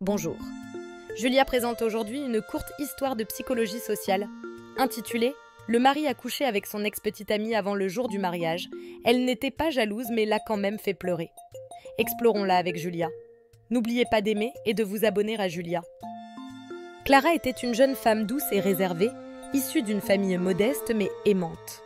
Bonjour. Julia présente aujourd'hui une courte histoire de psychologie sociale, intitulée « Le mari a couché avec son ex-petite amie avant le jour du mariage. Elle n'était pas jalouse mais l'a quand même fait pleurer ». Explorons-la avec Julia. N'oubliez pas d'aimer et de vous abonner à Julia. Clara était une jeune femme douce et réservée, issue d'une famille modeste mais aimante.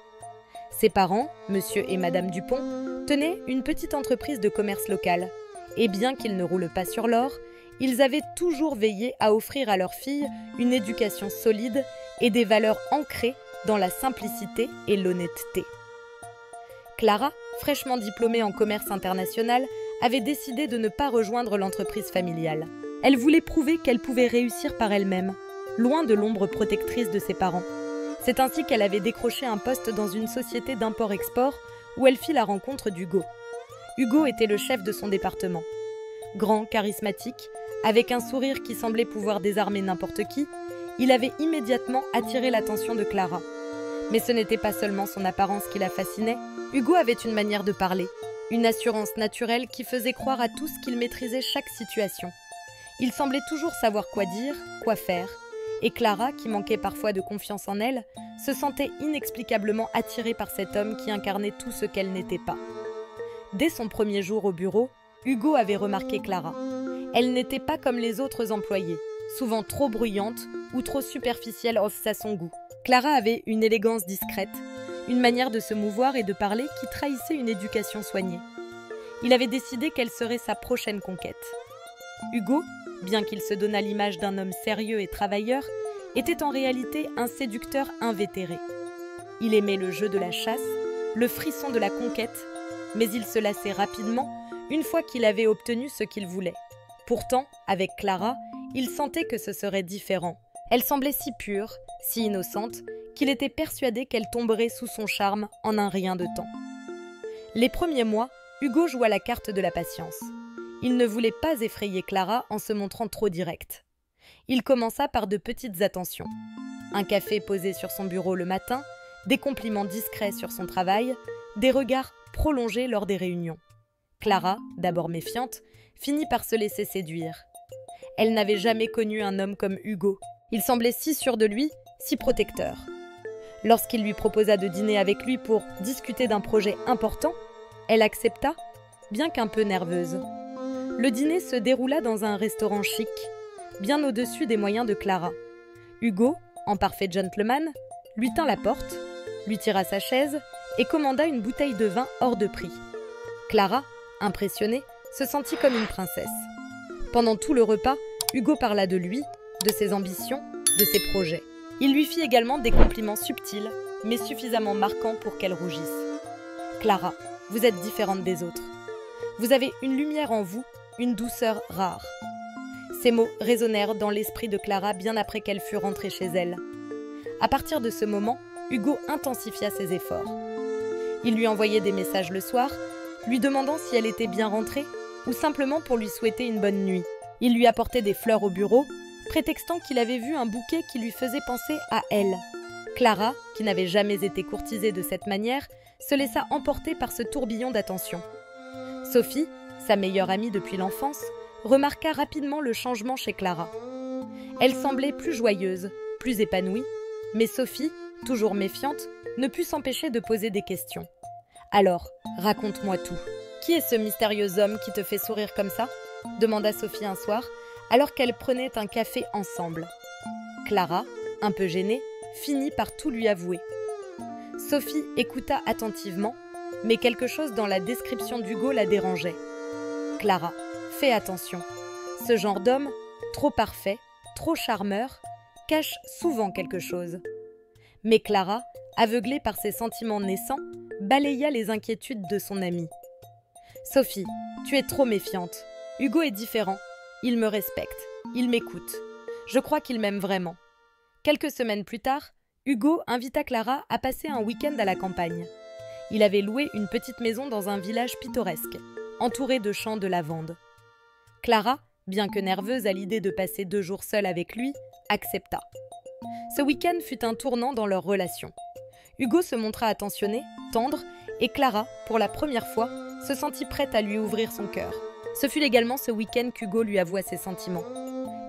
Ses parents, monsieur et madame Dupont, tenaient une petite entreprise de commerce local. Et bien qu'ils ne roulent pas sur l'or, ils avaient toujours veillé à offrir à leur fille une éducation solide et des valeurs ancrées dans la simplicité et l'honnêteté. Clara, fraîchement diplômée en commerce international, avait décidé de ne pas rejoindre l'entreprise familiale. Elle voulait prouver qu'elle pouvait réussir par elle-même, loin de l'ombre protectrice de ses parents. C'est ainsi qu'elle avait décroché un poste dans une société d'import-export où elle fit la rencontre d'Hugo. Hugo était le chef de son département. Grand, charismatique, avec un sourire qui semblait pouvoir désarmer n'importe qui, il avait immédiatement attiré l'attention de Clara. Mais ce n'était pas seulement son apparence qui la fascinait. Hugo avait une manière de parler, une assurance naturelle qui faisait croire à tous qu'il maîtrisait chaque situation. Il semblait toujours savoir quoi dire, quoi faire, et Clara, qui manquait parfois de confiance en elle, se sentait inexplicablement attirée par cet homme qui incarnait tout ce qu'elle n'était pas. Dès son premier jour au bureau, Hugo avait remarqué Clara. Elle n'était pas comme les autres employés, souvent trop bruyante ou trop superficielle à son goût. Clara avait une élégance discrète, une manière de se mouvoir et de parler qui trahissait une éducation soignée. Il avait décidé qu'elle serait sa prochaine conquête. Hugo, bien qu'il se donnât l'image d'un homme sérieux et travailleur, était en réalité un séducteur invétéré. Il aimait le jeu de la chasse, le frisson de la conquête, mais il se lassait rapidement une fois qu'il avait obtenu ce qu'il voulait. Pourtant, avec Clara, il sentait que ce serait différent. Elle semblait si pure, si innocente, qu'il était persuadé qu'elle tomberait sous son charme en un rien de temps. Les premiers mois, Hugo joua la carte de la patience. Il ne voulait pas effrayer Clara en se montrant trop direct. Il commença par de petites attentions. Un café posé sur son bureau le matin, des compliments discrets sur son travail, des regards prolongés lors des réunions. Clara, d'abord méfiante, finit par se laisser séduire. Elle n'avait jamais connu un homme comme Hugo. Il semblait si sûr de lui, si protecteur. Lorsqu'il lui proposa de dîner avec lui pour discuter d'un projet important, elle accepta, bien qu'un peu nerveuse. Le dîner se déroula dans un restaurant chic, bien au-dessus des moyens de Clara. Hugo, en parfait gentleman, lui tint la porte, lui tira sa chaise et commanda une bouteille de vin hors de prix. Clara, impressionnée, se sentit comme une princesse. Pendant tout le repas, Hugo parla de lui, de ses ambitions, de ses projets. Il lui fit également des compliments subtils, mais suffisamment marquants pour qu'elle rougisse. « Clara, vous êtes différente des autres. Vous avez une lumière en vous, une douceur rare. » Ces mots résonnèrent dans l'esprit de Clara bien après qu'elle fût rentrée chez elle. À partir de ce moment, Hugo intensifia ses efforts. Il lui envoyait des messages le soir, lui demandant si elle était bien rentrée ou simplement pour lui souhaiter une bonne nuit. Il lui apportait des fleurs au bureau, prétextant qu'il avait vu un bouquet qui lui faisait penser à elle. Clara, qui n'avait jamais été courtisée de cette manière, se laissa emporter par ce tourbillon d'attention. Sophie, sa meilleure amie depuis l'enfance, remarqua rapidement le changement chez Clara. Elle semblait plus joyeuse, plus épanouie, mais Sophie, toujours méfiante, ne put s'empêcher de poser des questions. « Alors, raconte-moi tout. Qui est ce mystérieux homme qui te fait sourire comme ça ?» demanda Sophie un soir, alors qu'elles prenaient un café ensemble. Clara, un peu gênée, finit par tout lui avouer. Sophie écouta attentivement, mais quelque chose dans la description d'Hugo la dérangeait. « Clara, fais attention. Ce genre d'homme, trop parfait, trop charmeur, cache souvent quelque chose. » Mais Clara, aveuglée par ses sentiments naissants, balaya les inquiétudes de son amie. « Sophie, tu es trop méfiante. Hugo est différent. Il me respecte. Il m'écoute. Je crois qu'il m'aime vraiment. » Quelques semaines plus tard, Hugo invita Clara à passer un week-end à la campagne. Il avait loué une petite maison dans un village pittoresque, entouré de champs de lavande. Clara, bien que nerveuse à l'idée de passer 2 jours seule avec lui, accepta. Ce week-end fut un tournant dans leur relation. Hugo se montra attentionné, tendre, et Clara, pour la première fois, se sentit prête à lui ouvrir son cœur. Ce fut également ce week-end qu'Hugo lui avoua ses sentiments.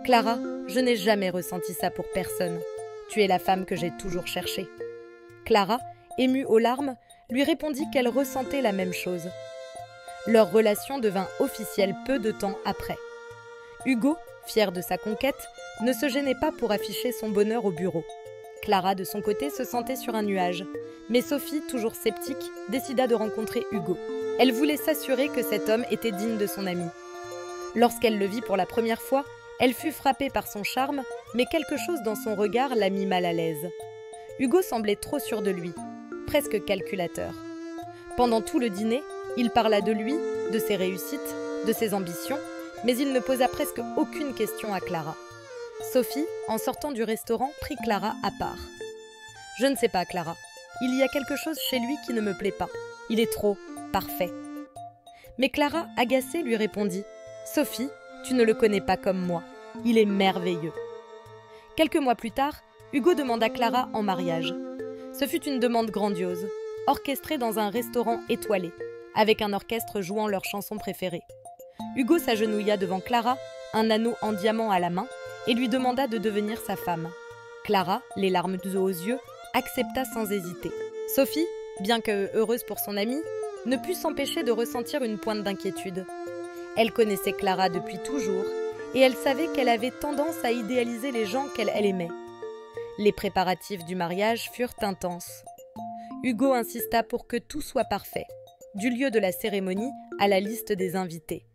Clara, je n'ai jamais ressenti ça pour personne. Tu es la femme que j'ai toujours cherchée. » Clara, émue aux larmes, lui répondit qu'elle ressentait la même chose. Leur relation devint officielle peu de temps après. Hugo, fier de sa conquête, ne se gênait pas pour afficher son bonheur au bureau. Clara, de son côté, se sentait sur un nuage. Mais Sophie, toujours sceptique, décida de rencontrer Hugo. Elle voulait s'assurer que cet homme était digne de son ami. Lorsqu'elle le vit pour la première fois, elle fut frappée par son charme, mais quelque chose dans son regard la mit mal à l'aise. Hugo semblait trop sûr de lui, presque calculateur. Pendant tout le dîner, il parla de lui, de ses réussites, de ses ambitions, mais il ne posa presque aucune question à Clara. Sophie, en sortant du restaurant, prit Clara à part. « Je ne sais pas, Clara. Il y a quelque chose chez lui qui ne me plaît pas. Il est trop parfait. » Mais Clara, agacée, lui répondit « Sophie, tu ne le connais pas comme moi. Il est merveilleux. » Quelques mois plus tard, Hugo demanda Clara en mariage. Ce fut une demande grandiose, orchestrée dans un restaurant étoilé, avec un orchestre jouant leurs chansons préférées. Hugo s'agenouilla devant Clara, un anneau en diamant à la main, et lui demanda de devenir sa femme. Clara, les larmes aux yeux, accepta sans hésiter. Sophie, bien que heureuse pour son amie, ne put s'empêcher de ressentir une pointe d'inquiétude. Elle connaissait Clara depuis toujours, et elle savait qu'elle avait tendance à idéaliser les gens qu'elle aimait. Les préparatifs du mariage furent intenses. Hugo insista pour que tout soit parfait, du lieu de la cérémonie à la liste des invités.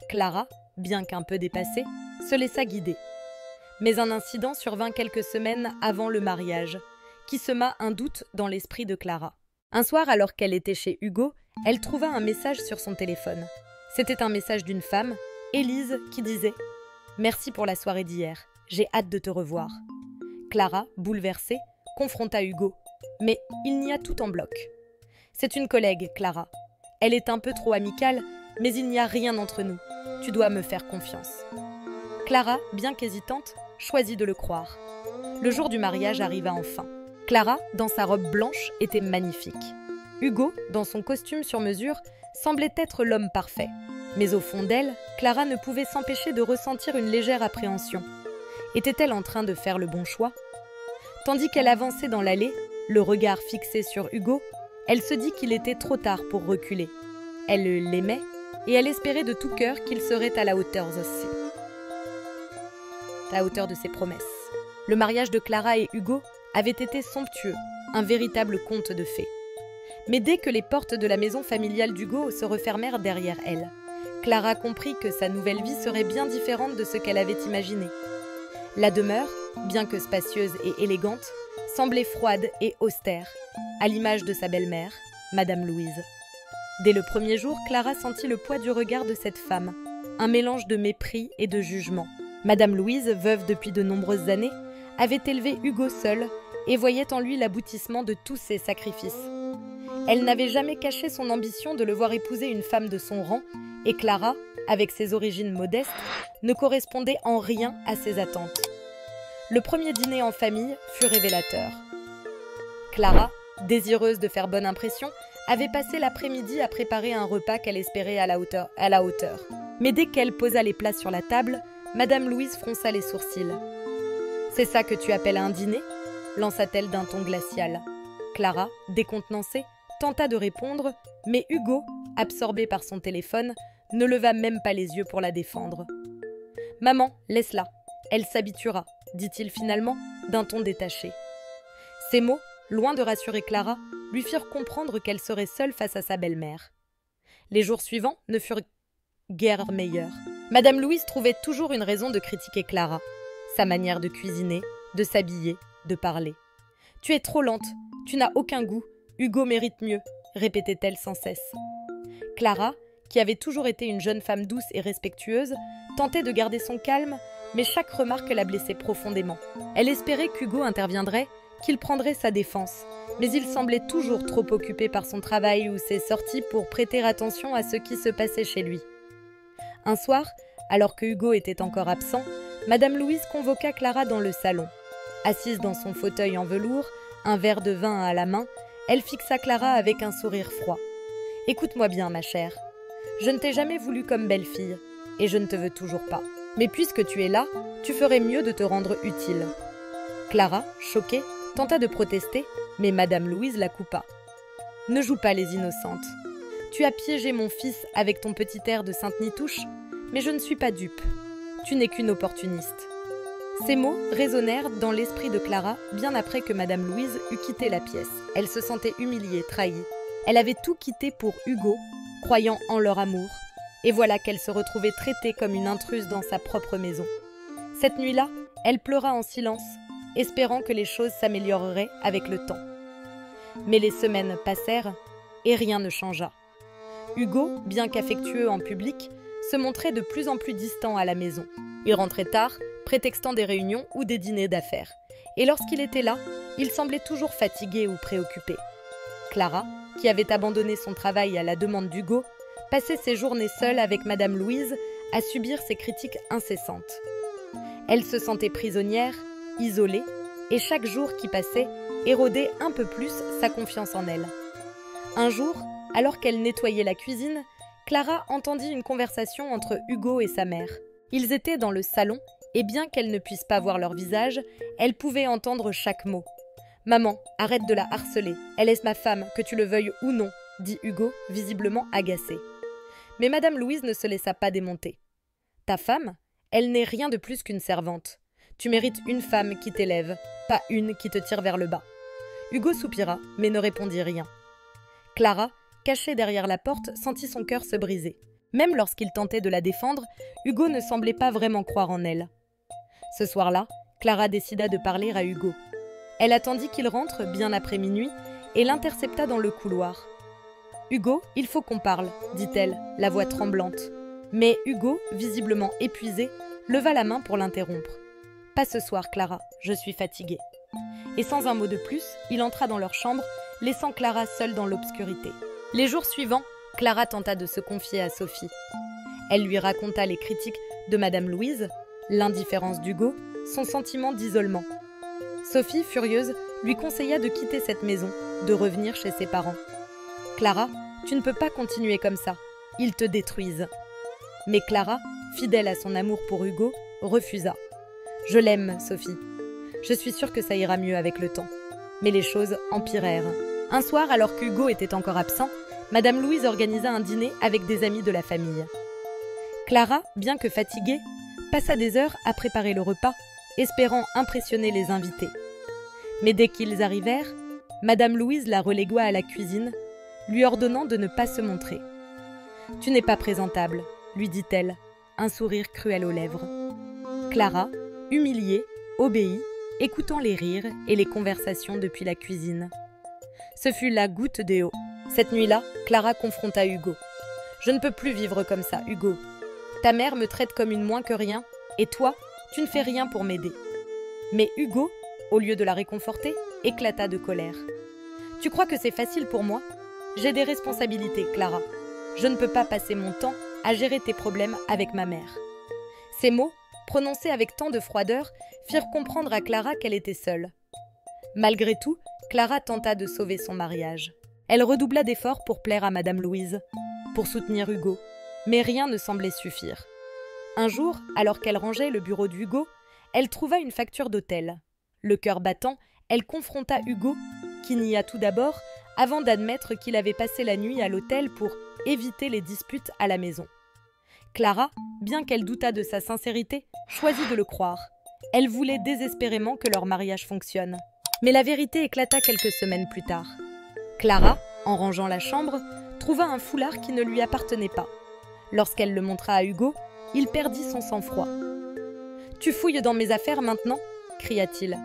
Clara, bien qu'un peu dépassée, se laissa guider. Mais un incident survint quelques semaines avant le mariage, qui sema un doute dans l'esprit de Clara. Un soir, alors qu'elle était chez Hugo, elle trouva un message sur son téléphone. C'était un message d'une femme, Élise, qui disait « Merci pour la soirée d'hier, j'ai hâte de te revoir. » Clara, bouleversée, confronta Hugo. Mais il nia tout en bloc. « C'est une collègue, Clara. Elle est un peu trop amicale, mais il n'y a rien entre nous. Tu dois me faire confiance. » Clara, bien qu'hésitante, choisit de le croire. Le jour du mariage arriva enfin. Clara, dans sa robe blanche, était magnifique. Hugo, dans son costume sur mesure, semblait être l'homme parfait. Mais au fond d'elle, Clara ne pouvait s'empêcher de ressentir une légère appréhension. Était-elle en train de faire le bon choix? Tandis qu'elle avançait dans l'allée, le regard fixé sur Hugo, elle se dit qu'il était trop tard pour reculer. Elle l'aimait et elle espérait de tout cœur qu'il serait à la hauteur de ses promesses. Le mariage de Clara et Hugo avait été somptueux, un véritable conte de fées. Mais dès que les portes de la maison familiale d'Hugo se refermèrent derrière elle, Clara comprit que sa nouvelle vie serait bien différente de ce qu'elle avait imaginé. La demeure, bien que spacieuse et élégante, semblait froide et austère, à l'image de sa belle-mère, Madame Louise. Dès le premier jour, Clara sentit le poids du regard de cette femme, un mélange de mépris et de jugement. Madame Louise, veuve depuis de nombreuses années, avait élevé Hugo seul et voyait en lui l'aboutissement de tous ses sacrifices. Elle n'avait jamais caché son ambition de le voir épouser une femme de son rang, et Clara, avec ses origines modestes, ne correspondait en rien à ses attentes. Le premier dîner en famille fut révélateur. Clara, désireuse de faire bonne impression, avait passé l'après-midi à préparer un repas qu'elle espérait à la hauteur. Mais dès qu'elle posa les plats sur la table, Madame Louise fronça les sourcils. « C'est ça que tu appelles un dîner ?» lança-t-elle d'un ton glacial. Clara, décontenancée, tenta de répondre, mais Hugo, absorbé par son téléphone, ne leva même pas les yeux pour la défendre. « Maman, laisse-la, elle s'habituera », dit-il finalement, d'un ton détaché. Ces mots, loin de rassurer Clara, lui firent comprendre qu'elle serait seule face à sa belle-mère. Les jours suivants ne furent guère meilleurs. Madame Louise trouvait toujours une raison de critiquer Clara. Sa manière de cuisiner, de s'habiller, de parler. « Tu es trop lente, tu n'as aucun goût, Hugo mérite mieux », répétait-elle sans cesse. Clara, qui avait toujours été une jeune femme douce et respectueuse, tentait de garder son calme, mais chaque remarque la blessait profondément. Elle espérait qu'Hugo interviendrait, qu'il prendrait sa défense, mais il semblait toujours trop occupé par son travail ou ses sorties pour prêter attention à ce qui se passait chez lui. Un soir, alors que Hugo était encore absent, Madame Louise convoqua Clara dans le salon. Assise dans son fauteuil en velours, un verre de vin à la main, elle fixa Clara avec un sourire froid. « Écoute-moi bien, ma chère. Je ne t'ai jamais voulu comme belle-fille, et je ne te veux toujours pas. Mais puisque tu es là, tu ferais mieux de te rendre utile. » Clara, choquée, tenta de protester, mais Madame Louise la coupa. « Ne joue pas les innocentes. Tu as piégé mon fils avec ton petit air de Sainte-Nitouche, mais je ne suis pas dupe. Tu n'es qu'une opportuniste. » Ces mots résonnèrent dans l'esprit de Clara bien après que Madame Louise eut quitté la pièce. Elle se sentait humiliée, trahie. Elle avait tout quitté pour Hugo, croyant en leur amour. Et voilà qu'elle se retrouvait traitée comme une intruse dans sa propre maison. Cette nuit-là, elle pleura en silence, espérant que les choses s'amélioreraient avec le temps. Mais les semaines passèrent et rien ne changea. Hugo, bien qu'affectueux en public, se montrait de plus en plus distant à la maison. Il rentrait tard, prétextant des réunions ou des dîners d'affaires. Et lorsqu'il était là, il semblait toujours fatigué ou préoccupé. Clara, qui avait abandonné son travail à la demande d'Hugo, passait ses journées seule avec Madame Louise à subir ses critiques incessantes. Elle se sentait prisonnière, isolée, et chaque jour qui passait érodait un peu plus sa confiance en elle. Un jour, alors qu'elle nettoyait la cuisine, Clara entendit une conversation entre Hugo et sa mère. Ils étaient dans le salon, et bien qu'elle ne puisse pas voir leur visage, elle pouvait entendre chaque mot. « Maman, arrête de la harceler, elle est ma femme, que tu le veuilles ou non », dit Hugo, visiblement agacé. Mais Madame Louise ne se laissa pas démonter. « Ta femme, elle n'est rien de plus qu'une servante. Tu mérites une femme qui t'élève, pas une qui te tire vers le bas. » Hugo soupira, mais ne répondit rien. Clara, cachée derrière la porte, sentit son cœur se briser. Même lorsqu'il tentait de la défendre, Hugo ne semblait pas vraiment croire en elle. Ce soir-là, Clara décida de parler à Hugo. Elle attendit qu'il rentre, bien après minuit, et l'intercepta dans le couloir. « Hugo, il faut qu'on parle, » dit-elle, la voix tremblante. Mais Hugo, visiblement épuisé, leva la main pour l'interrompre. « Pas ce soir, Clara, je suis fatiguée. » Et sans un mot de plus, il entra dans leur chambre, laissant Clara seule dans l'obscurité. Les jours suivants, Clara tenta de se confier à Sophie. Elle lui raconta les critiques de Madame Louise, l'indifférence d'Hugo, son sentiment d'isolement. Sophie, furieuse, lui conseilla de quitter cette maison, de revenir chez ses parents. « Clara, tu ne peux pas continuer comme ça, ils te détruisent. » Mais Clara, fidèle à son amour pour Hugo, refusa. « Je l'aime, Sophie. Je suis sûre que ça ira mieux avec le temps. » Mais les choses empirèrent. Un soir, alors qu'Hugo était encore absent, Madame Louise organisa un dîner avec des amis de la famille. Clara, bien que fatiguée, passa des heures à préparer le repas, espérant impressionner les invités. Mais dès qu'ils arrivèrent, Madame Louise la relégua à la cuisine, lui ordonnant de ne pas se montrer. « Tu n'es pas présentable, » lui dit-elle, un sourire cruel aux lèvres. Clara, humiliée, obéit, écoutant les rires et les conversations depuis la cuisine. Ce fut la goutte d'eau. Cette nuit-là, Clara confronta Hugo. « Je ne peux plus vivre comme ça, Hugo. Ta mère me traite comme une moins que rien, et toi, tu ne fais rien pour m'aider. » Mais Hugo, au lieu de la réconforter, éclata de colère. « Tu crois que c'est facile pour moi ? J'ai des responsabilités, Clara. Je ne peux pas passer mon temps à gérer tes problèmes avec ma mère. » Ces mots, prononcés avec tant de froideur, firent comprendre à Clara qu'elle était seule. Malgré tout, Clara tenta de sauver son mariage. Elle redoubla d'efforts pour plaire à Madame Louise, pour soutenir Hugo, mais rien ne semblait suffire. Un jour, alors qu'elle rangeait le bureau d'Hugo, elle trouva une facture d'hôtel. Le cœur battant, elle confronta Hugo, qui nia tout d'abord, avant d'admettre qu'il avait passé la nuit à l'hôtel pour éviter les disputes à la maison. Clara, bien qu'elle doutât de sa sincérité, choisit de le croire. Elle voulait désespérément que leur mariage fonctionne. Mais la vérité éclata quelques semaines plus tard. Clara, en rangeant la chambre, trouva un foulard qui ne lui appartenait pas. Lorsqu'elle le montra à Hugo, il perdit son sang-froid. « Tu fouilles dans mes affaires maintenant » cria-t-il.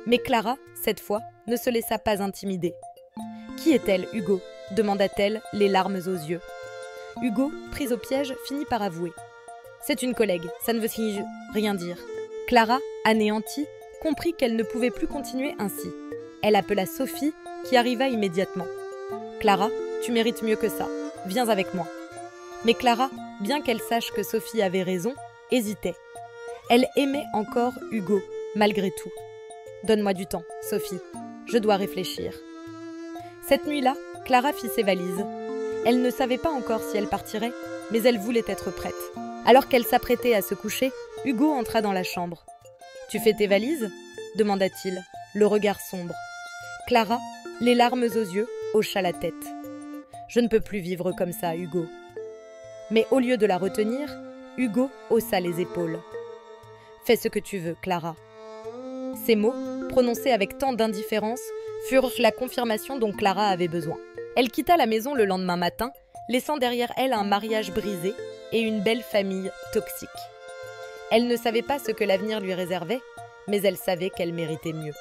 Mais Clara, cette fois, ne se laissa pas intimider. « Qui est-elle, Hugo » demanda-t-elle, les larmes aux yeux. Hugo, pris au piège, finit par avouer. « C'est une collègue, ça ne veut rien dire. » Clara, anéantie, comprit qu'elle ne pouvait plus continuer ainsi. Elle appela Sophie, qui arriva immédiatement. « Clara, tu mérites mieux que ça. Viens avec moi. » Mais Clara, bien qu'elle sache que Sophie avait raison, hésitait. Elle aimait encore Hugo, malgré tout. « Donne-moi du temps, Sophie. Je dois réfléchir. » Cette nuit-là, Clara fit ses valises. Elle ne savait pas encore si elle partirait, mais elle voulait être prête. Alors qu'elle s'apprêtait à se coucher, Hugo entra dans la chambre. « Tu fais tes valises ?» demanda-t-il, le regard sombre. Clara, les larmes aux yeux, hocha la tête. « Je ne peux plus vivre comme ça, Hugo. » Mais au lieu de la retenir, Hugo haussa les épaules. « Fais ce que tu veux, Clara. » Ces mots, prononcés avec tant d'indifférence, furent la confirmation dont Clara avait besoin. Elle quitta la maison le lendemain matin, laissant derrière elle un mariage brisé et une belle famille toxique. Elle ne savait pas ce que l'avenir lui réservait, mais elle savait qu'elle méritait mieux.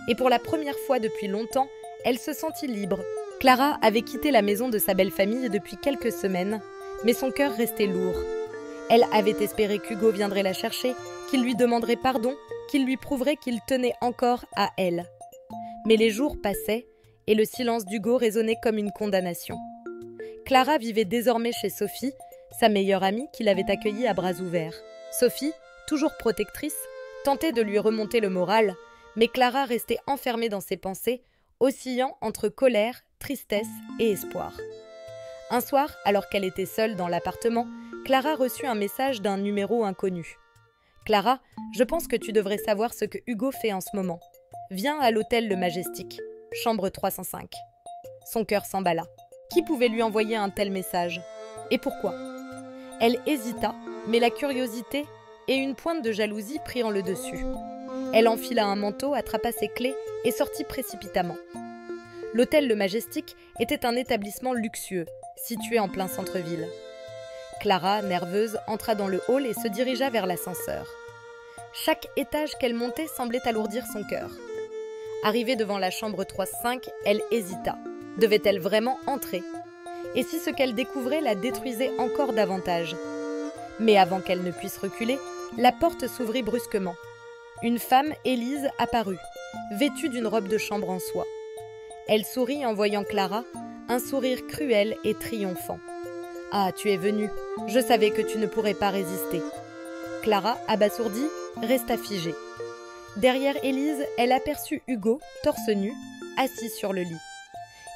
Et pour la première fois depuis longtemps, elle se sentit libre. Clara avait quitté la maison de sa belle famille depuis quelques semaines, mais son cœur restait lourd. Elle avait espéré qu'Hugo viendrait la chercher, qu'il lui demanderait pardon, qu'il lui prouverait qu'il tenait encore à elle. Mais les jours passaient, et le silence d'Hugo résonnait comme une condamnation. Clara vivait désormais chez Sophie, sa meilleure amie qui l'avait accueillie à bras ouverts. Sophie, toujours protectrice, tentait de lui remonter le moral, mais Clara restait enfermée dans ses pensées, oscillant entre colère, tristesse et espoir. Un soir, alors qu'elle était seule dans l'appartement, Clara reçut un message d'un numéro inconnu. « Clara, je pense que tu devrais savoir ce que Hugo fait en ce moment. Viens à l'hôtel Le Majestic, chambre 305. » Son cœur s'emballa. Qui pouvait lui envoyer un tel message? Et pourquoi? Elle hésita, mais la curiosité et une pointe de jalousie prirent le dessus. Elle enfila un manteau, attrapa ses clés et sortit précipitamment. L'hôtel Le Majestic était un établissement luxueux, situé en plein centre-ville. Clara, nerveuse, entra dans le hall et se dirigea vers l'ascenseur. Chaque étage qu'elle montait semblait alourdir son cœur. Arrivée devant la chambre 305, elle hésita. Devait-elle vraiment entrer? Et si ce qu'elle découvrait la détruisait encore davantage? Mais avant qu'elle ne puisse reculer, la porte s'ouvrit brusquement. Une femme, Élise, apparut, vêtue d'une robe de chambre en soie. Elle sourit en voyant Clara, un sourire cruel et triomphant. « Ah, tu es venue. Je savais que tu ne pourrais pas résister. » Clara, abasourdie, resta figée. Derrière Élise, elle aperçut Hugo, torse nu, assis sur le lit.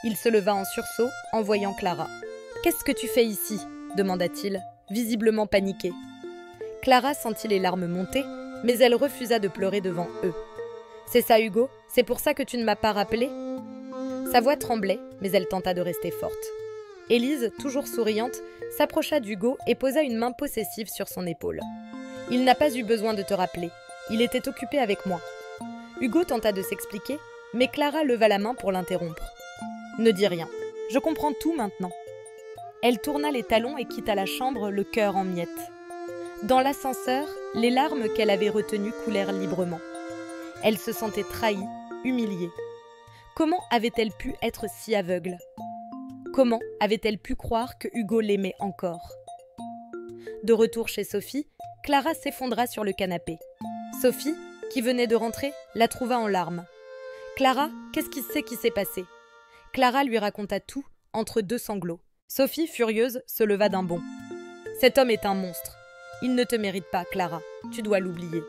Il se leva en sursaut en voyant Clara. « Qu'est-ce que tu fais ici ?» demanda-t-il, visiblement paniqué. Clara sentit les larmes monter, mais elle refusa de pleurer devant eux. « C'est ça, Hugo? C'est pour ça que tu ne m'as pas rappelé ?» Sa voix tremblait, mais elle tenta de rester forte. Élise, toujours souriante, s'approcha d'Hugo et posa une main possessive sur son épaule. « Il n'a pas eu besoin de te rappeler. Il était occupé avec moi. » Hugo tenta de s'expliquer, mais Clara leva la main pour l'interrompre. « Ne dis rien. Je comprends tout maintenant. » Elle tourna les talons et quitta la chambre, le cœur en miettes. Dans l'ascenseur, les larmes qu'elle avait retenues coulèrent librement. Elle se sentait trahie, humiliée. Comment avait-elle pu être si aveugle? Comment avait-elle pu croire que Hugo l'aimait encore? De retour chez Sophie, Clara s'effondra sur le canapé. Sophie, qui venait de rentrer, la trouva en larmes. « Clara, qu'est-ce qui s'est passé ?» Clara lui raconta tout, entre deux sanglots. Sophie, furieuse, se leva d'un bond. « Cet homme est un monstre. Il ne te mérite pas, Clara. Tu dois l'oublier. »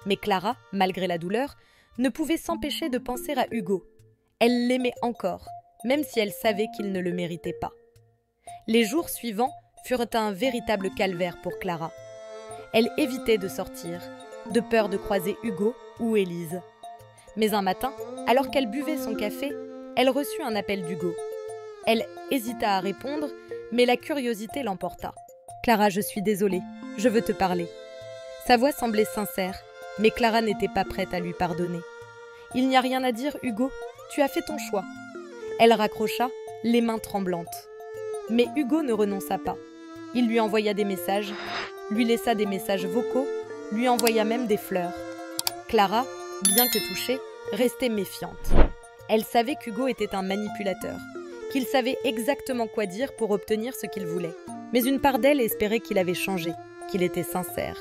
Mais Clara, malgré la douleur, ne pouvait s'empêcher de penser à Hugo. Elle l'aimait encore, même si elle savait qu'il ne le méritait pas. Les jours suivants furent un véritable calvaire pour Clara. Elle évitait de sortir, de peur de croiser Hugo ou Élise. Mais un matin, alors qu'elle buvait son café, elle reçut un appel d'Hugo. Elle hésita à répondre, mais la curiosité l'emporta. « Clara, je suis désolée, je veux te parler. » Sa voix semblait sincère, mais Clara n'était pas prête à lui pardonner. « Il n'y a rien à dire, Hugo, tu as fait ton choix. » Elle raccrocha, les mains tremblantes. Mais Hugo ne renonça pas. Il lui envoya des messages, lui laissa des messages vocaux, lui envoya même des fleurs. Clara, bien que touchée, restait méfiante. Elle savait qu'Hugo était un manipulateur, qu'il savait exactement quoi dire pour obtenir ce qu'il voulait. Mais une part d'elle espérait qu'il avait changé, qu'il était sincère.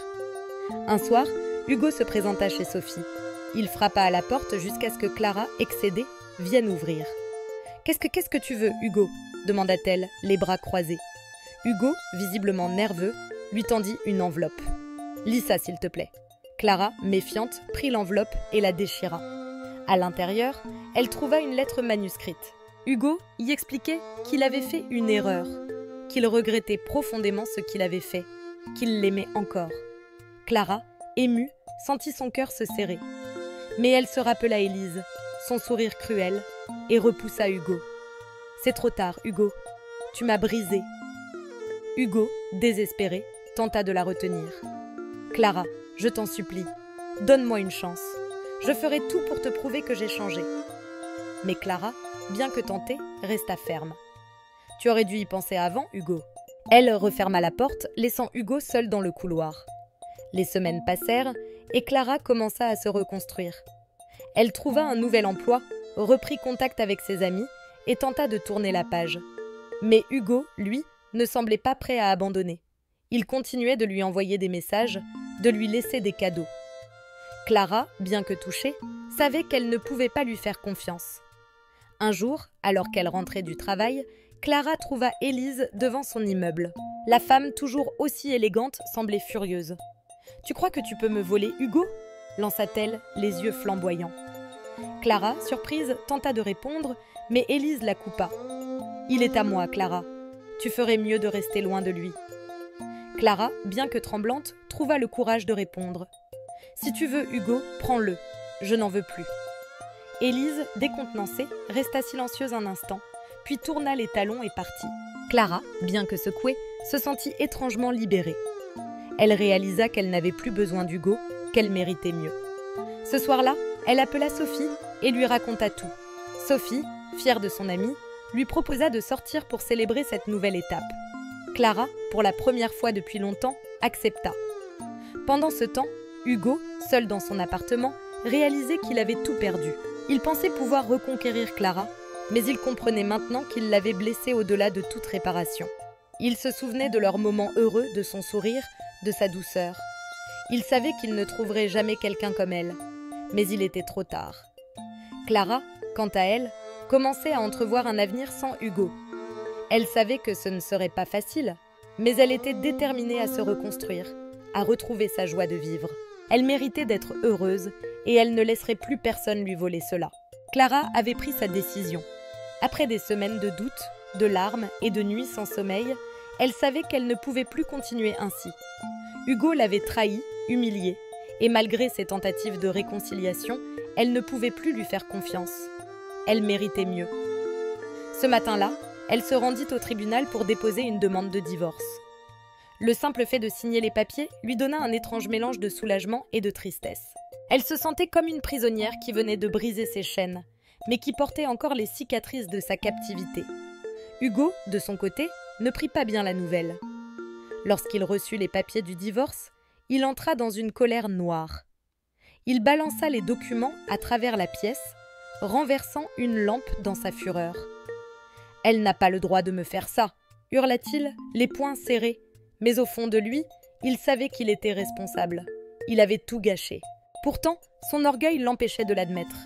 Un soir, Hugo se présenta chez Sophie. Il frappa à la porte jusqu'à ce que Clara, excédée, vienne ouvrir. « Qu'est-ce que tu veux, Hugo ?» demanda-t-elle, les bras croisés. Hugo, visiblement nerveux, lui tendit une enveloppe. « Lis ça, s'il te plaît. » Clara, méfiante, prit l'enveloppe et la déchira. À l'intérieur, elle trouva une lettre manuscrite. Hugo y expliquait qu'il avait fait une erreur, qu'il regrettait profondément ce qu'il avait fait, qu'il l'aimait encore. Clara, émue, sentit son cœur se serrer. Mais elle se rappela Élise, son sourire cruel, et repoussa Hugo. « C'est trop tard, Hugo. Tu m'as brisé. » Hugo, désespéré, tenta de la retenir. « Clara, je t'en supplie, donne-moi une chance. Je ferai tout pour te prouver que j'ai changé. » Mais Clara, bien que tentée, resta ferme. « Tu aurais dû y penser avant, Hugo. » Elle referma la porte, laissant Hugo seul dans le couloir. Les semaines passèrent et Clara commença à se reconstruire. Elle trouva un nouvel emploi, reprit contact avec ses amis et tenta de tourner la page. Mais Hugo, lui, ne semblait pas prêt à abandonner. Il continuait de lui envoyer des messages, de lui laisser des cadeaux. Clara, bien que touchée, savait qu'elle ne pouvait pas lui faire confiance. Un jour, alors qu'elle rentrait du travail, Clara trouva Élise devant son immeuble. La femme, toujours aussi élégante, semblait furieuse. « Tu crois que tu peux me voler, Hugo ?» lança-t-elle, les yeux flamboyants. Clara, surprise, tenta de répondre, mais Élise la coupa. « Il est à moi, Clara. Tu ferais mieux de rester loin de lui. » Clara, bien que tremblante, trouva le courage de répondre. « Si tu veux, Hugo, prends-le. Je n'en veux plus. » Élise, décontenancée, resta silencieuse un instant, puis tourna les talons et partit. Clara, bien que secouée, se sentit étrangement libérée. Elle réalisa qu'elle n'avait plus besoin d'Hugo, qu'elle méritait mieux. Ce soir-là, elle appela Sophie et lui raconta tout. Sophie, fière de son amie, lui proposa de sortir pour célébrer cette nouvelle étape. Clara, pour la première fois depuis longtemps, accepta. Pendant ce temps, Hugo, seul dans son appartement, réalisait qu'il avait tout perdu. Il pensait pouvoir reconquérir Clara, mais il comprenait maintenant qu'il l'avait blessée au-delà de toute réparation. Il se souvenait de leurs moments heureux, de son sourire, de sa douceur. Il savait qu'il ne trouverait jamais quelqu'un comme elle, mais il était trop tard. Clara, quant à elle, commençait à entrevoir un avenir sans Hugo. Elle savait que ce ne serait pas facile, mais elle était déterminée à se reconstruire, à retrouver sa joie de vivre. Elle méritait d'être heureuse et elle ne laisserait plus personne lui voler cela. Clara avait pris sa décision. Après des semaines de doutes, de larmes et de nuits sans sommeil, elle savait qu'elle ne pouvait plus continuer ainsi. Hugo l'avait trahie, humiliée, et malgré ses tentatives de réconciliation, elle ne pouvait plus lui faire confiance. Elle méritait mieux. Ce matin-là, elle se rendit au tribunal pour déposer une demande de divorce. Le simple fait de signer les papiers lui donna un étrange mélange de soulagement et de tristesse. Elle se sentait comme une prisonnière qui venait de briser ses chaînes, mais qui portait encore les cicatrices de sa captivité. Hugo, de son côté, ne prit pas bien la nouvelle. Lorsqu'il reçut les papiers du divorce, il entra dans une colère noire. Il balança les documents à travers la pièce, renversant une lampe dans sa fureur. « Elle n'a pas le droit de me faire ça !» hurla-t-il, les poings serrés. Mais au fond de lui, il savait qu'il était responsable. Il avait tout gâché. Pourtant, son orgueil l'empêchait de l'admettre.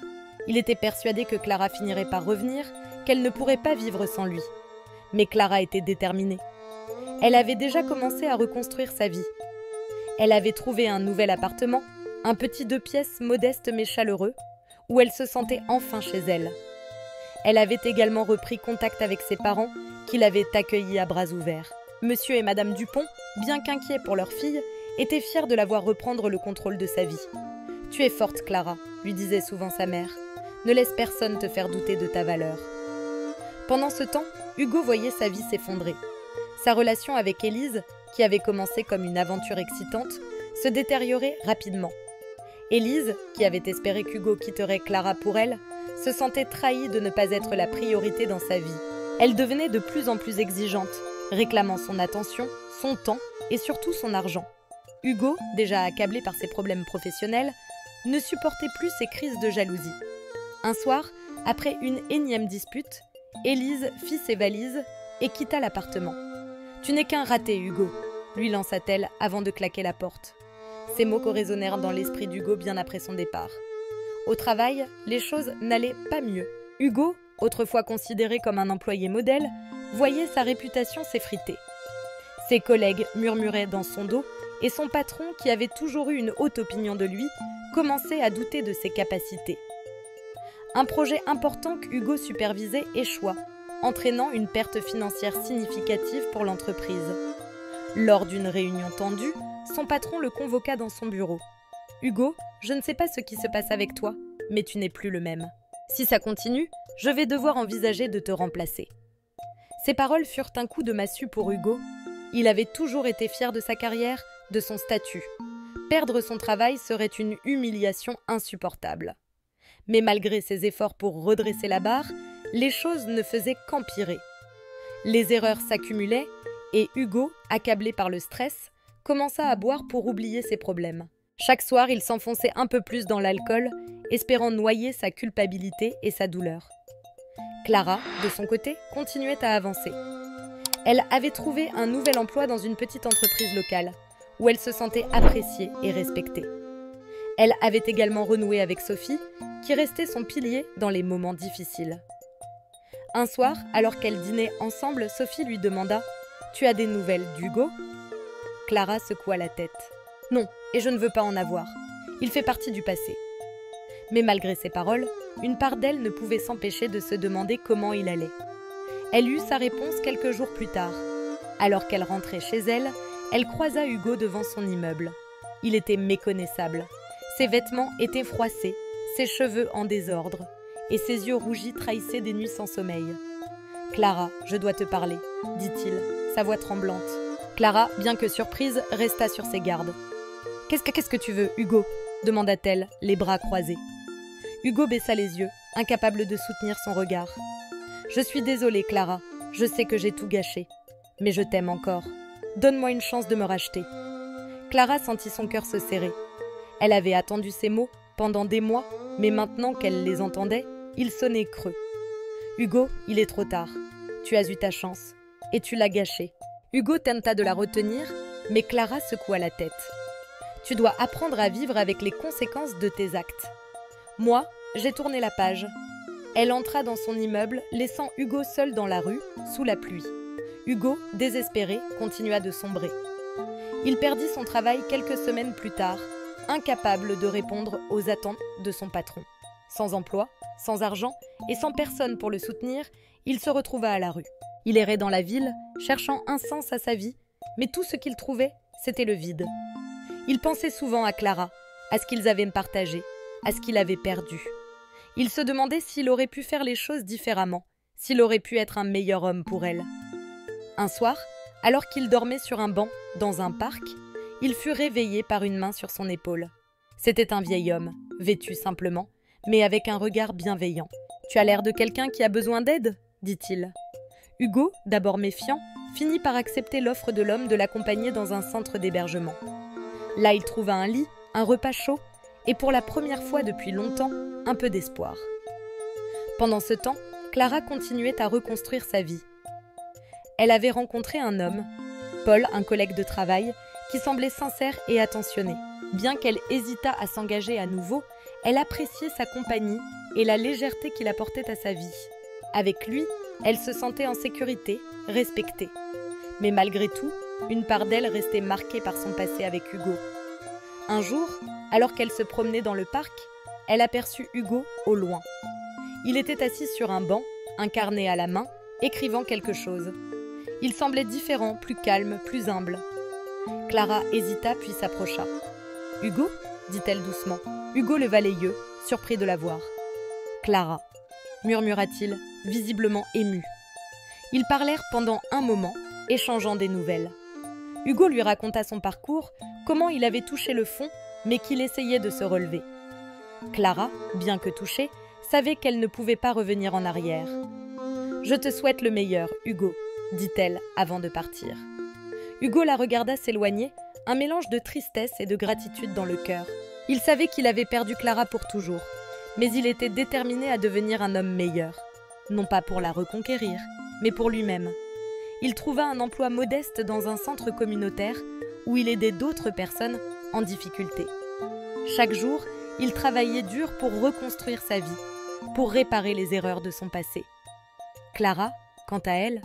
Il était persuadé que Clara finirait par revenir, qu'elle ne pourrait pas vivre sans lui. Mais Clara était déterminée. Elle avait déjà commencé à reconstruire sa vie. Elle avait trouvé un nouvel appartement, un petit 2 pièces modeste mais chaleureux, où elle se sentait enfin chez elle. Elle avait également repris contact avec ses parents, qui l'avaient accueillie à bras ouverts. Monsieur et Madame Dupont, bien qu'inquiets pour leur fille, étaient fiers de la voir reprendre le contrôle de sa vie. « Tu es forte, Clara », lui disait souvent sa mère. « Ne laisse personne te faire douter de ta valeur. » Pendant ce temps, Hugo voyait sa vie s'effondrer. Sa relation avec Élise, qui avait commencé comme une aventure excitante, se détériorait rapidement. Élise, qui avait espéré qu'Hugo quitterait Clara pour elle, se sentait trahie de ne pas être la priorité dans sa vie. Elle devenait de plus en plus exigeante, réclamant son attention, son temps et surtout son argent. Hugo, déjà accablé par ses problèmes professionnels, ne supportait plus ses crises de jalousie. Un soir, après une énième dispute, Élise fit ses valises et quitta l'appartement. « Tu n'es qu'un raté, Hugo », lui lança-t-elle avant de claquer la porte. Ces mots résonnèrent dans l'esprit d'Hugo bien après son départ. Au travail, les choses n'allaient pas mieux. Hugo, autrefois considéré comme un employé modèle, voyait sa réputation s'effriter. Ses collègues murmuraient dans son dos et son patron, qui avait toujours eu une haute opinion de lui, commençait à douter de ses capacités. Un projet important qu'Hugo supervisait échoua, entraînant une perte financière significative pour l'entreprise. Lors d'une réunion tendue, son patron le convoqua dans son bureau. « Hugo, je ne sais pas ce qui se passe avec toi, mais tu n'es plus le même. Si ça continue, je vais devoir envisager de te remplacer. » Ces paroles furent un coup de massue pour Hugo. Il avait toujours été fier de sa carrière, de son statut. Perdre son travail serait une humiliation insupportable. Mais malgré ses efforts pour redresser la barre, les choses ne faisaient qu'empirer. Les erreurs s'accumulaient et Hugo, accablé par le stress, commença à boire pour oublier ses problèmes. Chaque soir, il s'enfonçait un peu plus dans l'alcool, espérant noyer sa culpabilité et sa douleur. Clara, de son côté, continuait à avancer. Elle avait trouvé un nouvel emploi dans une petite entreprise locale, où elle se sentait appréciée et respectée. Elle avait également renoué avec Sophie, qui restait son pilier dans les moments difficiles. Un soir, alors qu'elles dînaient ensemble, Sophie lui demanda « Tu as des nouvelles d'Hugo ?» Clara secoua la tête. « Non, et je ne veux pas en avoir. Il fait partie du passé. » Mais malgré ces paroles, une part d'elle ne pouvait s'empêcher de se demander comment il allait. Elle eut sa réponse quelques jours plus tard. Alors qu'elle rentrait chez elle, elle croisa Hugo devant son immeuble. Il était méconnaissable. Ses vêtements étaient froissés, ses cheveux en désordre, et ses yeux rougis trahissaient des nuits sans sommeil. « Clara, je dois te parler, » dit-il, sa voix tremblante. Clara, bien que surprise, resta sur ses gardes. « Qu'est-ce que tu veux, Hugo ?» demanda-t-elle, les bras croisés. Hugo baissa les yeux, incapable de soutenir son regard. « Je suis désolée, Clara, je sais que j'ai tout gâché. Mais je t'aime encore. Donne-moi une chance de me racheter. » Clara sentit son cœur se serrer. Elle avait attendu ces mots pendant des mois, mais maintenant qu'elle les entendait, ils sonnaient creux. « Hugo, il est trop tard. Tu as eu ta chance, et tu l'as gâchée. » Hugo tenta de la retenir, mais Clara secoua la tête. « Tu dois apprendre à vivre avec les conséquences de tes actes. Moi, j'ai tourné la page. » Elle entra dans son immeuble, laissant Hugo seul dans la rue, sous la pluie. Hugo, désespéré, continua de sombrer. Il perdit son travail quelques semaines plus tard, incapable de répondre aux attentes de son patron. Sans emploi, sans argent et sans personne pour le soutenir, il se retrouva à la rue. Il errait dans la ville, cherchant un sens à sa vie, mais tout ce qu'il trouvait, c'était le vide. Il pensait souvent à Clara, à ce qu'ils avaient partagé, à ce qu'il avait perdu. Il se demandait s'il aurait pu faire les choses différemment, s'il aurait pu être un meilleur homme pour elle. Un soir, alors qu'il dormait sur un banc, dans un parc, il fut réveillé par une main sur son épaule. C'était un vieil homme, vêtu simplement, mais avec un regard bienveillant. « Tu as l'air de quelqu'un qui a besoin d'aide ?» dit-il. Hugo, d'abord méfiant, finit par accepter l'offre de l'homme de l'accompagner dans un centre d'hébergement. Là, il trouva un lit, un repas chaud, et pour la première fois depuis longtemps, un peu d'espoir. Pendant ce temps, Clara continuait à reconstruire sa vie. Elle avait rencontré un homme, Paul, un collègue de travail, qui semblait sincère et attentionné. Bien qu'elle hésitât à s'engager à nouveau, elle appréciait sa compagnie et la légèreté qu'il apportait à sa vie. Avec lui, elle se sentait en sécurité, respectée. Mais malgré tout, une part d'elle restait marquée par son passé avec Hugo. Un jour, alors qu'elle se promenait dans le parc, elle aperçut Hugo au loin. Il était assis sur un banc, un carnet à la main, écrivant quelque chose. Il semblait différent, plus calme, plus humble. Clara hésita puis s'approcha. « Hugo ?» dit-elle doucement. Hugo leva les yeux, surpris de la voir. « Clara » murmura-t-il, visiblement ému. Ils parlèrent pendant un moment, échangeant des nouvelles. Hugo lui raconta son parcours, comment il avait touché le fond, mais qu'il essayait de se relever. Clara, bien que touchée, savait qu'elle ne pouvait pas revenir en arrière. « Je te souhaite le meilleur, Hugo », dit-elle avant de partir. Hugo la regarda s'éloigner, un mélange de tristesse et de gratitude dans le cœur. Il savait qu'il avait perdu Clara pour toujours, mais il était déterminé à devenir un homme meilleur. Non pas pour la reconquérir, mais pour lui-même. Il trouva un emploi modeste dans un centre communautaire où il aidait d'autres personnes en difficulté. Chaque jour, il travaillait dur pour reconstruire sa vie, pour réparer les erreurs de son passé. Clara, quant à elle,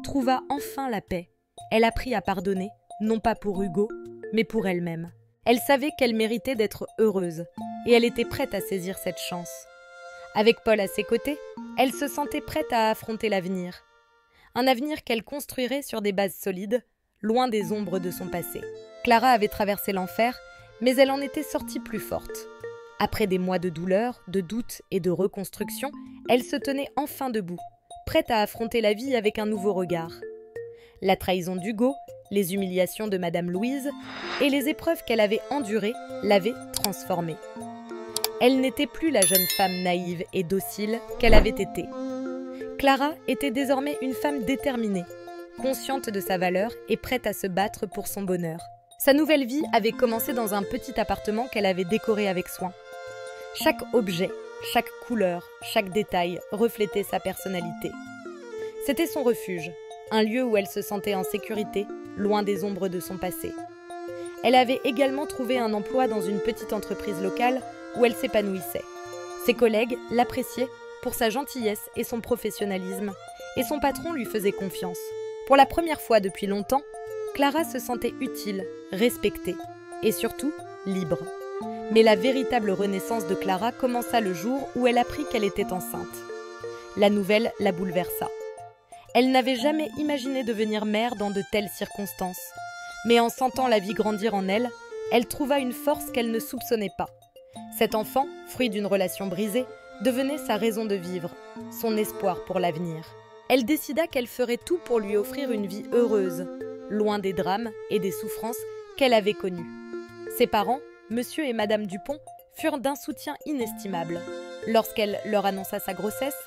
trouva enfin la paix. Elle apprit à pardonner, non pas pour Hugo, mais pour elle-même. Elle savait qu'elle méritait d'être heureuse, et elle était prête à saisir cette chance. Avec Paul à ses côtés, elle se sentait prête à affronter l'avenir. Un avenir qu'elle construirait sur des bases solides, loin des ombres de son passé. Clara avait traversé l'enfer, mais elle en était sortie plus forte. Après des mois de douleur, de doute et de reconstruction, elle se tenait enfin debout, prête à affronter la vie avec un nouveau regard. La trahison d'Hugo, les humiliations de Madame Louise et les épreuves qu'elle avait endurées l'avaient transformée. Elle n'était plus la jeune femme naïve et docile qu'elle avait été. Clara était désormais une femme déterminée, consciente de sa valeur et prête à se battre pour son bonheur. Sa nouvelle vie avait commencé dans un petit appartement qu'elle avait décoré avec soin. Chaque objet, chaque couleur, chaque détail reflétait sa personnalité. C'était son refuge, un lieu où elle se sentait en sécurité, loin des ombres de son passé. Elle avait également trouvé un emploi dans une petite entreprise locale où elle s'épanouissait. Ses collègues l'appréciaient pour sa gentillesse et son professionnalisme, et son patron lui faisait confiance. Pour la première fois depuis longtemps, Clara se sentait utile, respectée et surtout libre. Mais la véritable renaissance de Clara commença le jour où elle apprit qu'elle était enceinte. La nouvelle la bouleversa. Elle n'avait jamais imaginé devenir mère dans de telles circonstances. Mais en sentant la vie grandir en elle, elle trouva une force qu'elle ne soupçonnait pas. Cet enfant, fruit d'une relation brisée, devenait sa raison de vivre, son espoir pour l'avenir. Elle décida qu'elle ferait tout pour lui offrir une vie heureuse, loin des drames et des souffrances qu'elle avait connues. Ses parents, Monsieur et Madame Dupont, furent d'un soutien inestimable. Lorsqu'elle leur annonça sa grossesse,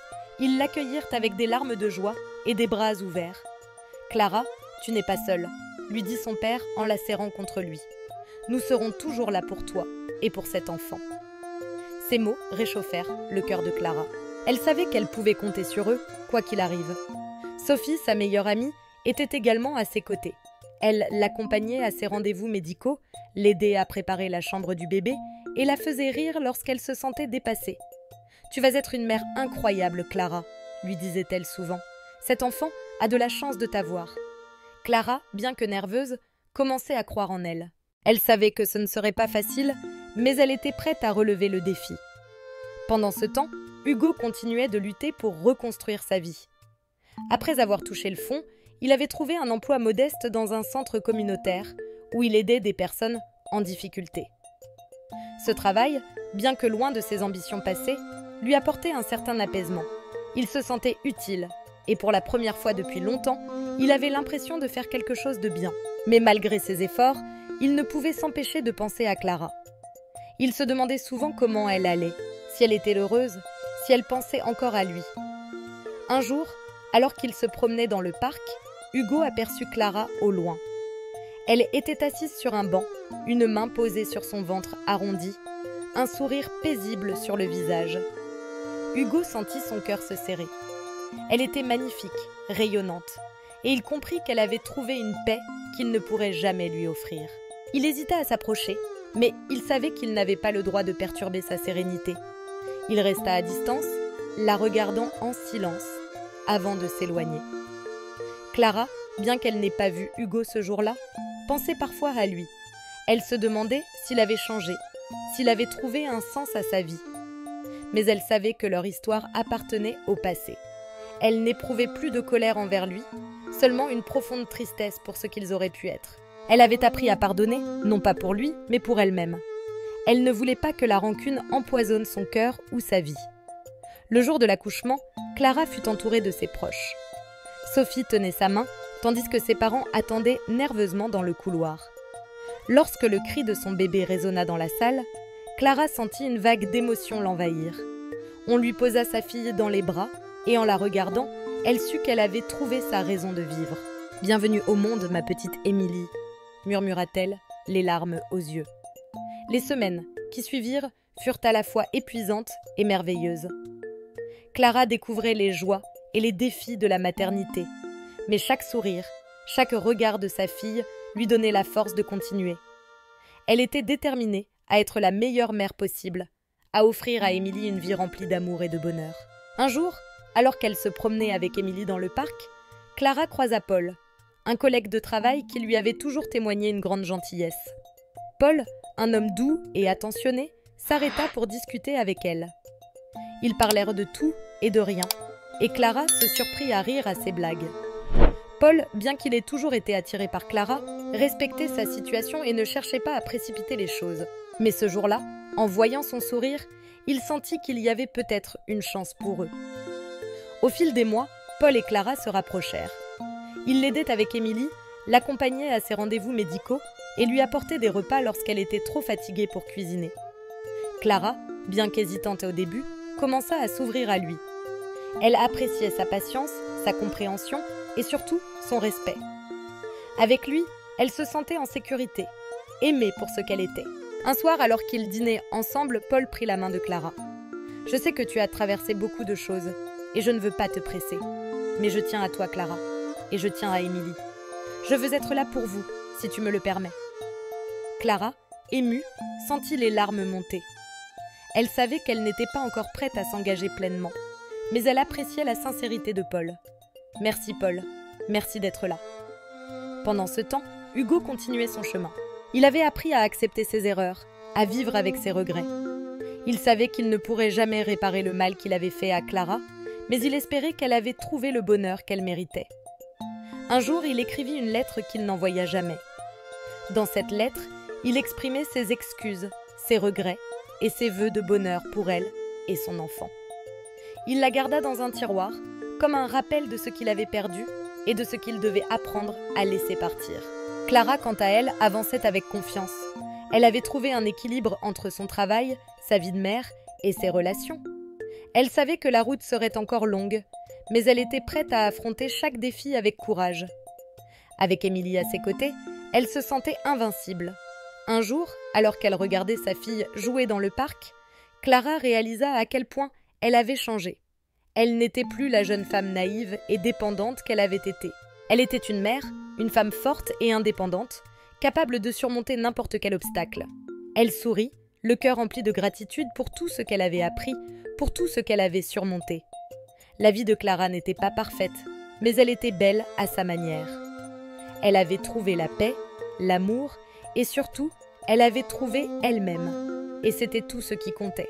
ils l'accueillirent avec des larmes de joie et des bras ouverts. « Clara, tu n'es pas seule », lui dit son père en la serrant contre lui. « Nous serons toujours là pour toi et pour cet enfant. » Ces mots réchauffèrent le cœur de Clara. Elle savait qu'elle pouvait compter sur eux, quoi qu'il arrive. Sophie, sa meilleure amie, était également à ses côtés. Elle l'accompagnait à ses rendez-vous médicaux, l'aidait à préparer la chambre du bébé et la faisait rire lorsqu'elle se sentait dépassée. « Tu vas être une mère incroyable, Clara », lui disait-elle souvent. « Cet enfant a de la chance de t'avoir. » Clara, bien que nerveuse, commençait à croire en elle. Elle savait que ce ne serait pas facile, mais elle était prête à relever le défi. Pendant ce temps, Hugo continuait de lutter pour reconstruire sa vie. Après avoir touché le fond, il avait trouvé un emploi modeste dans un centre communautaire où il aidait des personnes en difficulté. Ce travail, bien que loin de ses ambitions passées, lui apportait un certain apaisement. Il se sentait utile et pour la première fois depuis longtemps, il avait l'impression de faire quelque chose de bien. Mais malgré ses efforts, il ne pouvait s'empêcher de penser à Clara. Il se demandait souvent comment elle allait, si elle était heureuse, si elle pensait encore à lui. Un jour, alors qu'il se promenait dans le parc, Hugo aperçut Clara au loin. Elle était assise sur un banc, une main posée sur son ventre arrondi, un sourire paisible sur le visage. Hugo sentit son cœur se serrer. Elle était magnifique, rayonnante, et il comprit qu'elle avait trouvé une paix qu'il ne pourrait jamais lui offrir. Il hésita à s'approcher, mais il savait qu'il n'avait pas le droit de perturber sa sérénité. Il resta à distance, la regardant en silence, avant de s'éloigner. Clara, bien qu'elle n'ait pas vu Hugo ce jour-là, pensait parfois à lui. Elle se demandait s'il avait changé, s'il avait trouvé un sens à sa vie. Mais elle savait que leur histoire appartenait au passé. Elle n'éprouvait plus de colère envers lui, seulement une profonde tristesse pour ce qu'ils auraient pu être. Elle avait appris à pardonner, non pas pour lui, mais pour elle-même. Elle ne voulait pas que la rancune empoisonne son cœur ou sa vie. Le jour de l'accouchement, Clara fut entourée de ses proches. Sophie tenait sa main, tandis que ses parents attendaient nerveusement dans le couloir. Lorsque le cri de son bébé résonna dans la salle, Clara sentit une vague d'émotion l'envahir. On lui posa sa fille dans les bras, et en la regardant, elle sut qu'elle avait trouvé sa raison de vivre. « Bienvenue au monde, ma petite Émilie », murmura-t-elle, les larmes aux yeux. Les semaines qui suivirent furent à la fois épuisantes et merveilleuses. Clara découvrait les joies et les défis de la maternité, mais chaque sourire, chaque regard de sa fille lui donnait la force de continuer. Elle était déterminée à être la meilleure mère possible, à offrir à Émilie une vie remplie d'amour et de bonheur. Un jour, alors qu'elle se promenait avec Émilie dans le parc, Clara croisa Paul, un collègue de travail qui lui avait toujours témoigné une grande gentillesse. Paul, un homme doux et attentionné, s'arrêta pour discuter avec elle. Ils parlèrent de tout et de rien, et Clara se surprit à rire à ses blagues. Paul, bien qu'il ait toujours été attiré par Clara, respectait sa situation et ne cherchait pas à précipiter les choses. Mais ce jour-là, en voyant son sourire, il sentit qu'il y avait peut-être une chance pour eux. Au fil des mois, Paul et Clara se rapprochèrent. Il l'aidait avec Émilie, l'accompagnait à ses rendez-vous médicaux et lui apportait des repas lorsqu'elle était trop fatiguée pour cuisiner. Clara, bien qu'hésitante au début, commença à s'ouvrir à lui. Elle appréciait sa patience, sa compréhension et surtout son respect. Avec lui, elle se sentait en sécurité, aimée pour ce qu'elle était. Un soir, alors qu'ils dînaient ensemble, Paul prit la main de Clara. « Je sais que tu as traversé beaucoup de choses et je ne veux pas te presser. Mais je tiens à toi, Clara, et je tiens à Émilie. Je veux être là pour vous, si tu me le permets. » Clara, émue, sentit les larmes monter. Elle savait qu'elle n'était pas encore prête à s'engager pleinement, mais elle appréciait la sincérité de Paul. « Merci Paul, merci d'être là. » Pendant ce temps, Hugo continuait son chemin. Il avait appris à accepter ses erreurs, à vivre avec ses regrets. Il savait qu'il ne pourrait jamais réparer le mal qu'il avait fait à Clara, mais il espérait qu'elle avait trouvé le bonheur qu'elle méritait. Un jour, il écrivit une lettre qu'il n'envoya jamais. Dans cette lettre, il exprimait ses excuses, ses regrets et ses vœux de bonheur pour elle et son enfant. Il la garda dans un tiroir, comme un rappel de ce qu'il avait perdu et de ce qu'il devait apprendre à laisser partir. Clara, quant à elle, avançait avec confiance. Elle avait trouvé un équilibre entre son travail, sa vie de mère et ses relations. Elle savait que la route serait encore longue, mais elle était prête à affronter chaque défi avec courage. Avec Émilie à ses côtés, elle se sentait invincible. Un jour, alors qu'elle regardait sa fille jouer dans le parc, Clara réalisa à quel point elle avait changé. Elle n'était plus la jeune femme naïve et dépendante qu'elle avait été. Elle était une mère, une femme forte et indépendante, capable de surmonter n'importe quel obstacle. Elle sourit, le cœur empli de gratitude pour tout ce qu'elle avait appris, pour tout ce qu'elle avait surmonté. La vie de Clara n'était pas parfaite, mais elle était belle à sa manière. Elle avait trouvé la paix, l'amour et surtout, elle avait trouvé elle-même. Et c'était tout ce qui comptait.